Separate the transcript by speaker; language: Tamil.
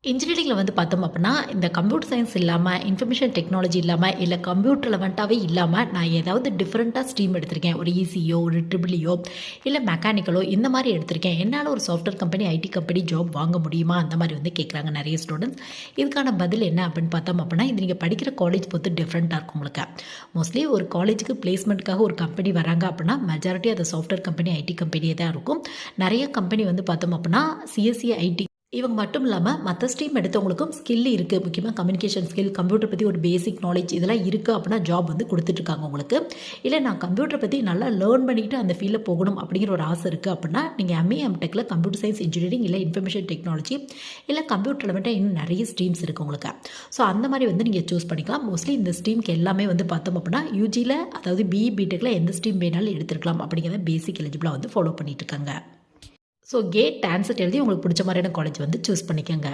Speaker 1: இன்ஜினியரிங்கில வந்து பார்த்தோம் அப்டின்னா, இந்த கம்ப்யூட்டர் சயன்ஸ் இல்லாம, இன்ஃபர்மேஷன் டெக்னாலஜி இல்லாம, இல்ல கம்ப்யூட்டர் ரெலவென்ட்டாவே இல்லாம, நான் ஏதாவது டிஃபரெண்ட்டா ஸ்ட்ரீம் எடுத்திருக்கேன். ஒரு ஈசியோ, ஒரு ட்ரிபிள்இயோ, இல்ல மெக்கானிக்கலோ இந்த மாரி எடுத்திருக்கேன். என்னால ஒரு software company, IT company job வாங்க முடியுமா? அந்த மாரி வந்து கேட்குறாங்க நெறைய ஸ்டூடண்ட்ஸ். இதுக்கான பதில் என்ன அப்டின்னு பார்த்தோம் அப்டின்னா, இது நீங்க படிக்கிற காலேஜ் பொறுத்து டிஃப்ரெண்ட்டா இருக்கும் உங்களுக்கு. மோஸ்ட்லி ஒரு காலேஜுக்கு பிளேஸ்மெண்ட்க்காக ஒரு கம்பெனி வராங்க அப்டின்னா, மெஜாரிட்டி அது சாஃப்ட்வேர் கம்பெனி, ஐடி கம்பெனியே தான் இருக்கும். நெறைய கம்பெனி வந்து பார்த்தோம் அப்டின்னா, சிஎஸ்சி, ஐடி இவங்க மட்டும் இல்லாம, மத்த ஸ்ட்ரீம் எடுத்தவங்களுக்கும் ஸ்கில் இருக்கு. முக்கியமா கம்யூனிகேஷன் ஸ்கில், கம்ப்யூட்டர் பத்தி ஒரு பேசிக் நாலேட்ஜ் இதெல்லாம் இருக்கு அப்டின்னா ஜாப் வந்து குடுத்துட்டுருக்காங்க உங்களுக்கு. இல்ல நான் கம்ப்யூட்டர் பத்தி நல்லா லேர்ன் பண்ணிட்டு அந்த ஃபீல்ட்ல போகணும் அப்படிங்கிற ஒரு ஆசை இருக்கு அப்டின்னா, நீங்க எம்ஏ, எம்டெக்ல கம்ப்யூட்டர் சயன்ஸ் இன்ஜினியரிங் இல்ல இன்ஃபர்மேஷன் டெக்னாலஜி இல்ல கம்ப்யூட்டர் ரிலேட்டடா இன்னும் நெறைய ஸ்ட்ரீம்ஸ் இருக்கு உங்களுக்கு. ஸோ அந்த மாரி வந்து நீங்க சூஸ் பண்ணிக்கலாம். மோஸ்ட்லி இந்த ஸ்ட்ரீம்க்கு எல்லாமே வந்து பார்த்தோம் அப்டின்னா, யுஜில அதாவது பிஇ, பிடெக்ல எந்த ஸ்ட்ரீம் வேணாலும் எடுத்துருக்கலாம் அப்படிங்கிறத பேசிக் எலிஜிபிளா வந்து ஃபாலோ பண்ணிட்டு இருக்காங்க. ஸோ கேட் ஆன்சர் எழுதி உங்களுக்கு பிடிச்ச மாதிரியான காலேஜ் வந்து சூஸ் பண்ணிக்கங்க.